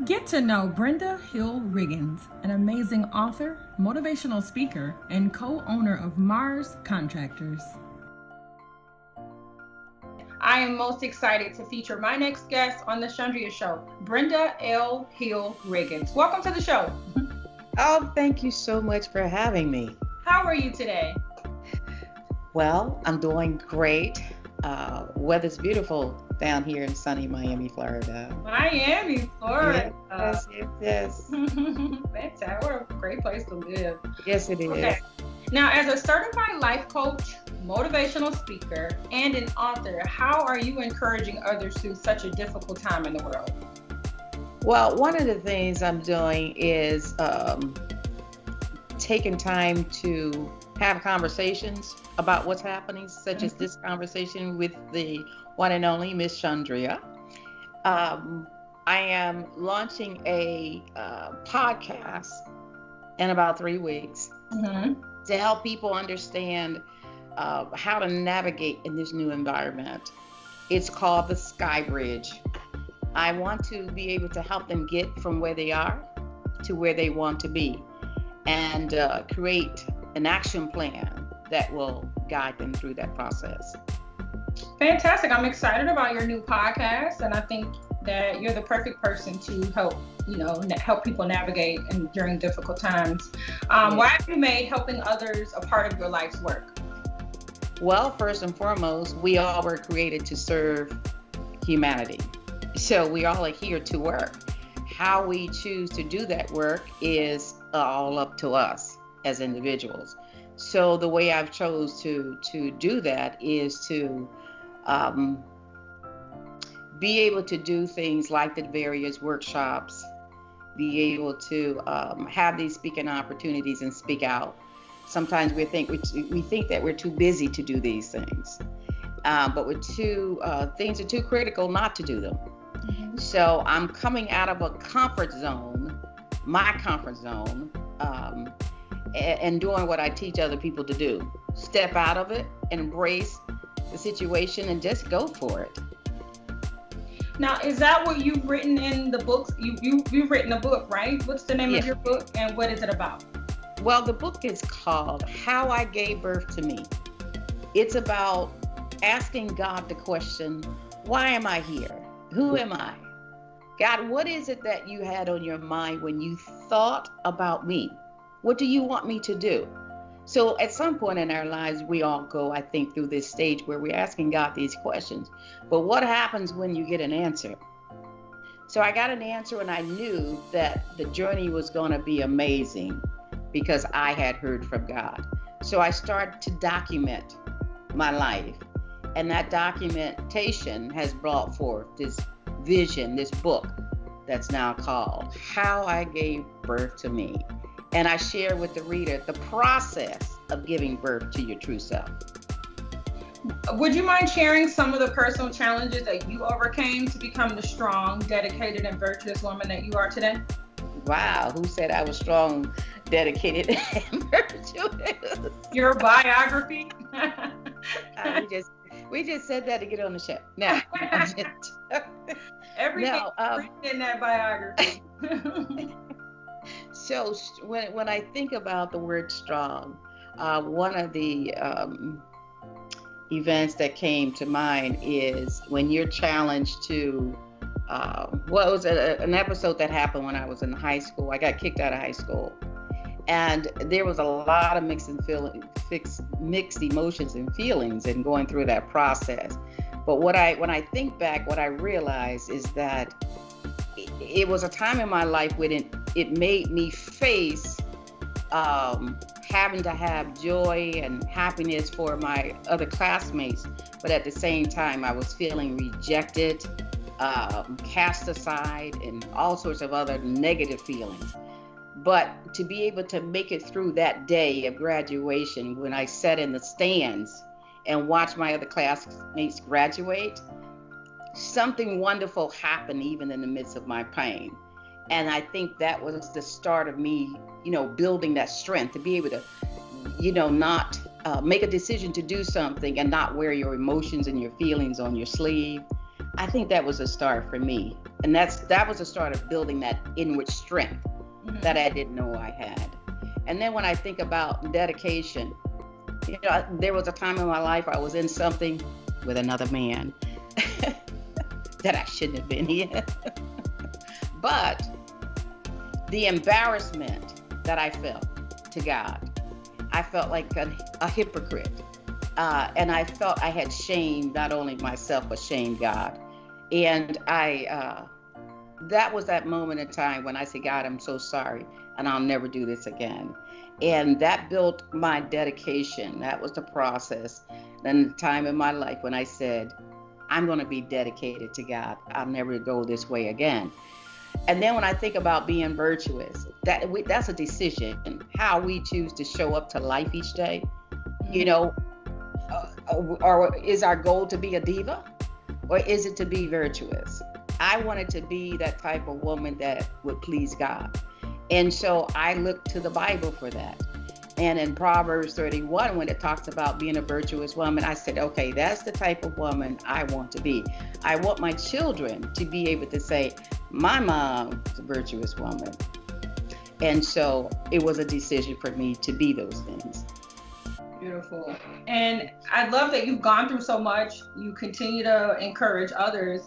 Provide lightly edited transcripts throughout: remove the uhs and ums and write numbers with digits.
Get to know Brenda Hill Riggins, an amazing author, motivational speaker, and co-owner of MARS Contractors. I am most excited to feature my next guest on the Chandria Show, Brenda L. Hill Riggins. Welcome to the show. Oh, thank you so much for having me. How are you today? Well, I'm doing great. Weather's beautiful down here in sunny Miami, Florida. Miami, Florida. Yes. Fantastic. What a great place to live. Yes, it is. Okay. Now, as a certified life coach, motivational speaker, and an author, how are you encouraging others through such a difficult time in the world? Well, one of the things I'm doing is taking time to have conversations about what's happening, such as this conversation with the one and only Miss Chandria. I am launching a podcast in about 3 weeks to help people understand how to navigate in this new environment. It's called the Sky Bridge. I want to be able to help them get from where they are to where they want to be, and create an action plan that will guide them through that process. Fantastic. I'm excited about your new podcast, and I think that you're the perfect person to help people navigate during difficult times. Why have you made helping others a part of your life's work? Well, first and foremost, we all were created to serve humanity. So we all are here to work. How we choose to do that work is all up to us as individuals. So the way I've chose to do that is to be able to do things like the various workshops, be able to have these speaking opportunities and speak out. Sometimes we think that we're too busy to do these things, but things are too critical not to do them. So I'm coming out of a comfort zone, my comfort zone, and doing what I teach other people to do. Step out of it, embrace the situation, and just go for it. Now, is that what you've written in the books? You've written a book, right? What's the name of your book, and what is it about? Well, the book is called How I Gave Birth to Me. It's about asking God the question, why am I here? Who am I? God, what is it that you had on your mind when you thought about me? What do you want me to do? So at some point in our lives, we all go, I think, through this stage where we're asking God these questions. But what happens when you get an answer? So I got an answer, and I knew that the journey was going to be amazing because I had heard from God. So I started to document my life. And that documentation has brought forth this vision, this book that's now called How I Gave Birth to Me. And I share with the reader the process of giving birth to your true self. Would you mind sharing some of the personal challenges that you overcame to become the strong, dedicated, and virtuous woman that you are today? Wow, who said I was strong, dedicated, and virtuous? Your biography? We just said that to get on the show. No, everything written in that biography. So when I think about the word strong, one of the events that came to mind is when you're challenged to, it was an episode that happened when I was in high school. I got kicked out of high school. And there was a lot of mixed emotions and feelings in going through that process. But when I think back, what I realized is that it was a time in my life when it made me face having to have joy and happiness for my other classmates. But at the same time, I was feeling rejected, cast aside, and all sorts of other negative feelings. But to be able to make it through that day of graduation, when I sat in the stands and watched my other classmates graduate, something wonderful happened even in the midst of my pain. And I think that was the start of me, building that strength to be able to, not make a decision to do something and not wear your emotions and your feelings on your sleeve. I think that was a start for me And that was the start of building that inward strength that I didn't know I had. And then when I think about dedication, there was a time in my life I was in something with another man that I shouldn't have been in. But the embarrassment that I felt to God, I felt like a hypocrite. And I felt I had shamed not only myself, but shamed God. And that was that moment in time when I said, God, I'm so sorry, and I'll never do this again. And that built my dedication. That was the process. Then the time in my life when I said, I'm going to be dedicated to God. I'll never go this way again. And then when I think about being virtuous, that's a decision, how we choose to show up to life each day. Or is our goal to be a diva, or is it to be virtuous? I wanted to be that type of woman that would please God. And so I looked to the Bible for that. And in Proverbs 31, when it talks about being a virtuous woman, I said, okay, that's the type of woman I want to be. I want my children to be able to say, my mom is a virtuous woman. And so it was a decision for me to be those things. Beautiful. And I love that you've gone through so much. You continue to encourage others,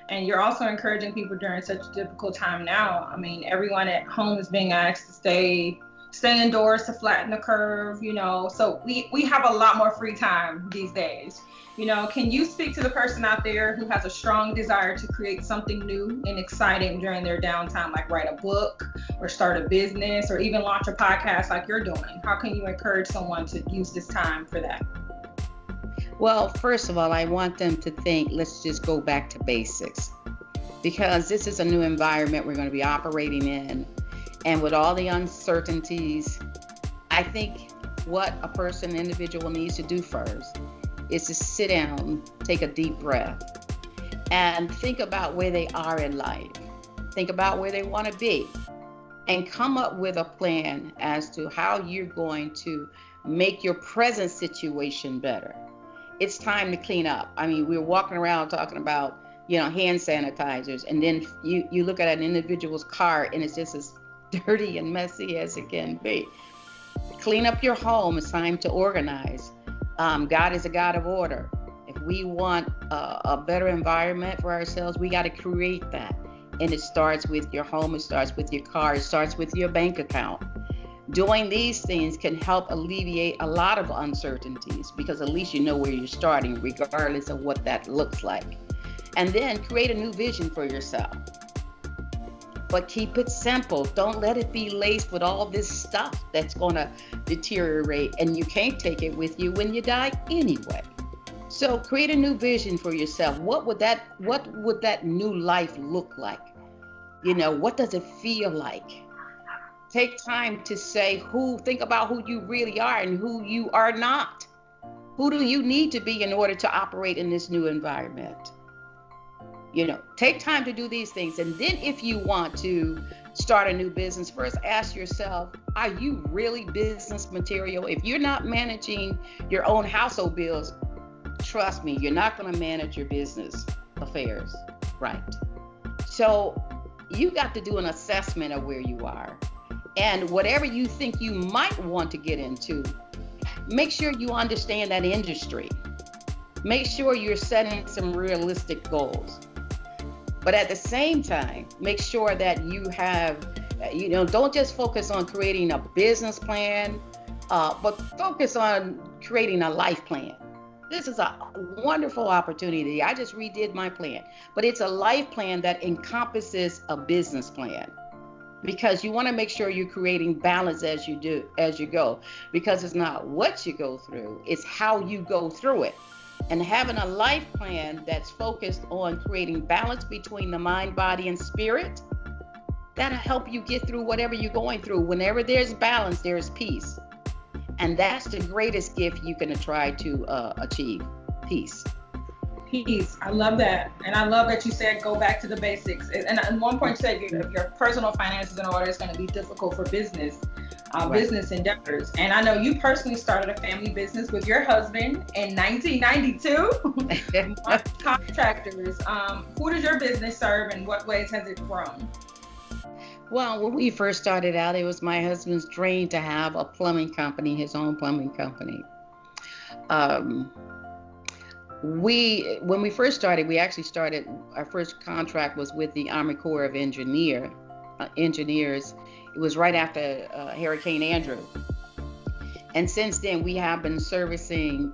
and you're also encouraging people during such a difficult time now. I mean, everyone at home is being asked to stay indoors to flatten the curve, so we have a lot more free time these days. Can you speak to the person out there who has a strong desire to create something new and exciting during their downtime, like write a book or start a business or even launch a podcast like you're doing? How can you encourage someone to use this time for that? Well, first of all, I want them to think, let's just go back to basics, because this is a new environment we're going to be operating in. And with all the uncertainties, I think what an individual needs to do first is to sit down, take a deep breath, and think about where they are in life. Think about where they want to be, and come up with a plan as to how you're going to make your present situation better. It's time to clean up. I mean, we're walking around talking about, hand sanitizers, and then you look at an individual's car and it's just as dirty and messy as it can be. Clean up your home. It's time to organize. God is a God of order. If we want a better environment for ourselves, we got to create that. And it starts with your home. It starts with your car. It starts with your bank account. Doing these things can help alleviate a lot of uncertainties, because at least you know where you're starting, regardless of what that looks like. And then create a new vision for yourself. But keep it simple. Don't let it be laced with all this stuff that's going to deteriorate, and you can't take it with you when you die anyway. So create a new vision for yourself. What would that new life look like? What does it feel like? Take time to think about who you really are and who you are not. Who do you need to be in order to operate in this new environment? Take time to do these things. And then if you want to start a new business, first ask yourself, are you really business material? If you're not managing your own household bills, trust me, you're not going to manage your business affairs right. So you got to do an assessment of where you are. And whatever you think you might want to get into, make sure you understand that industry. Make sure you're setting some realistic goals. But at the same time, make sure that you have, don't just focus on creating a business plan, but focus on creating a life plan. This is a wonderful opportunity. I just redid my plan, but it's a life plan that encompasses a business plan, because you want to make sure you're creating balance as you go, because it's not what you go through, it's how you go through it. And having a life plan that's focused on creating balance between the mind, body, and spirit, that'll help you get through whatever you're going through. Whenever there's balance, there's peace. And that's the greatest gift you can try to achieve, peace. Peace. I love that. And I love that you said go back to the basics. And at one point you said if your personal finances in order, it's going to be difficult for business. Right. business endeavors. And I know you personally started a family business with your husband in 1992, MARS Contractors. Who does your business serve, and what ways has it grown? Well, when we first started out, it was my husband's dream to have a plumbing company, his own plumbing company. When we first started, our first contract was with the Army Corps of Engineers. It was right after Hurricane Andrew. And since then, we have been servicing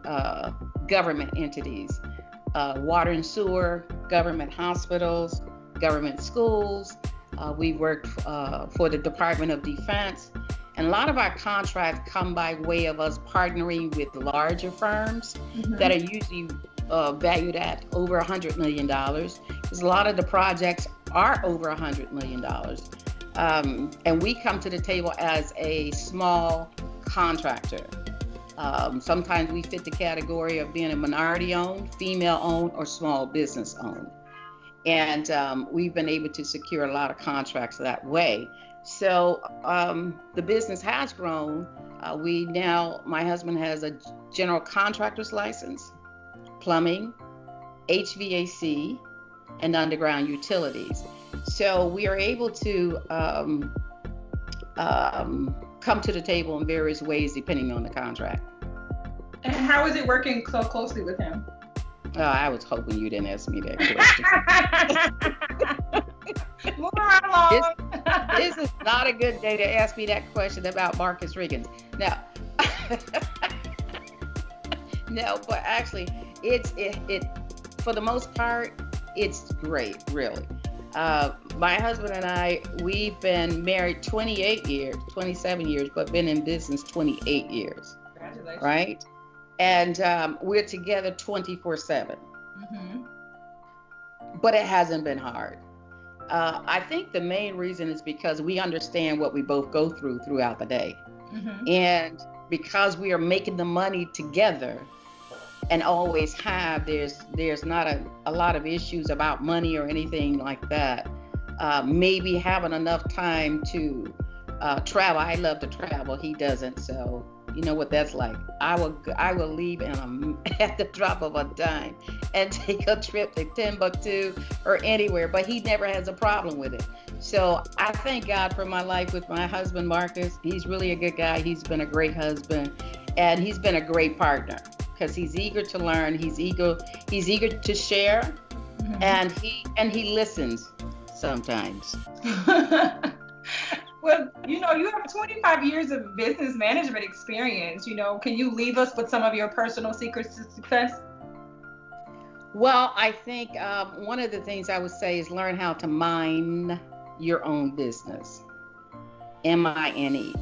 government entities, water and sewer, government hospitals, government schools. We worked for the Department of Defense. And a lot of our contracts come by way of us partnering with larger firms that are usually valued at over $100 million. Because a lot of the projects are over $100 million. And we come to the table as a small contractor. Sometimes we fit the category of being a minority-owned, female-owned, or small business-owned. And we've been able to secure a lot of contracts that way. So the business has grown. My husband has a general contractor's license, plumbing, HVAC, and underground utilities. So we are able to come to the table in various ways depending on the contract. And how is it working so closely with him? I was hoping you didn't ask me that question. Moving right along. This is not a good day to ask me that question about Marcus Riggins. No, but actually, it for the most part, it's great, really. My husband and I, we've been married 27 years, but been in business 28 years. Congratulations. Right? And we're together 24/7. But it hasn't been hard. I think the main reason is because we understand what we both go through throughout the day. And because we are making the money together and always have, there's not a lot of issues about money or anything like that. Maybe having enough time to travel. I love to travel. He doesn't, so you know what that's like. I will leave at the drop of a dime and take a trip to Timbuktu or anywhere, but he never has a problem with it. So I thank God for my life with my husband, Marcus. He's really a good guy. He's been a great husband, and he's been a great partner because he's eager to learn. He's eager to share, and he listens sometimes. Well, you have 25 years of business management experience. Can you leave us with some of your personal secrets to success? Well, I think one of the things I would say is learn how to mind your own business. M-I-N-E.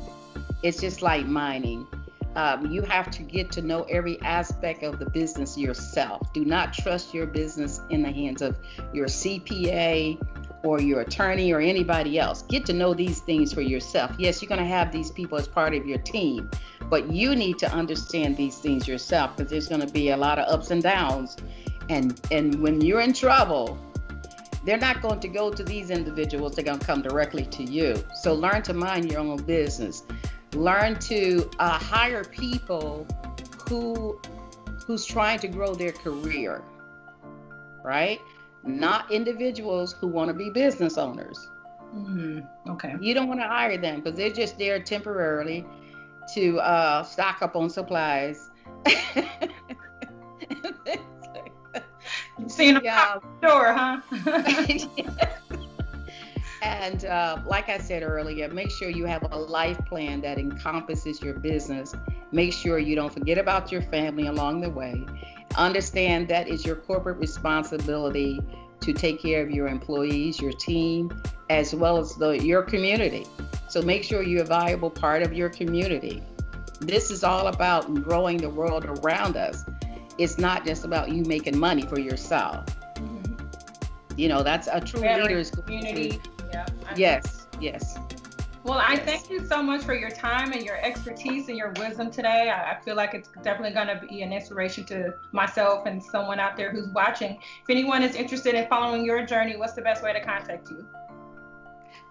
It's just like mining. You have to get to know every aspect of the business yourself. Do not trust your business in the hands of your CPA or your attorney or anybody else. Get to know these things for yourself. Yes, you're going to have these people as part of your team, but you need to understand these things yourself because there's going to be a lot of ups and downs. And when you're in trouble, they're not going to go to these individuals. They're going to come directly to you. So learn to mind your own business. Learn to hire people who's trying to grow their career, right? Not individuals who want to be business owners. Okay. You don't want to hire them because they're just there temporarily to stock up on supplies. You've seen them out the door, huh? And like I said earlier, make sure you have a life plan that encompasses your business. Make sure you don't forget about your family along the way. Understand that it's your corporate responsibility to take care of your employees, your team, as well as your community. So make sure you're a valuable part of your community. This is all about growing the world around us. It's not just about you making money for yourself. That's a true leader's community. Yeah. Yes. Well, I thank you so much for your time and your expertise and your wisdom today. I feel like it's definitely going to be an inspiration to myself and someone out there who's watching. If anyone is interested in following your journey, what's the best way to contact you?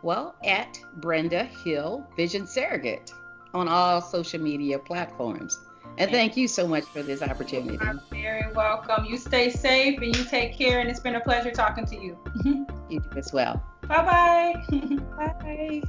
Well, at Brenda Hill Vision Surrogate. on all social media platforms. And thank you so much for this opportunity. You're very welcome. You stay safe and you take care. And it's been a pleasure talking to you. You do as well. Bye-bye. Bye.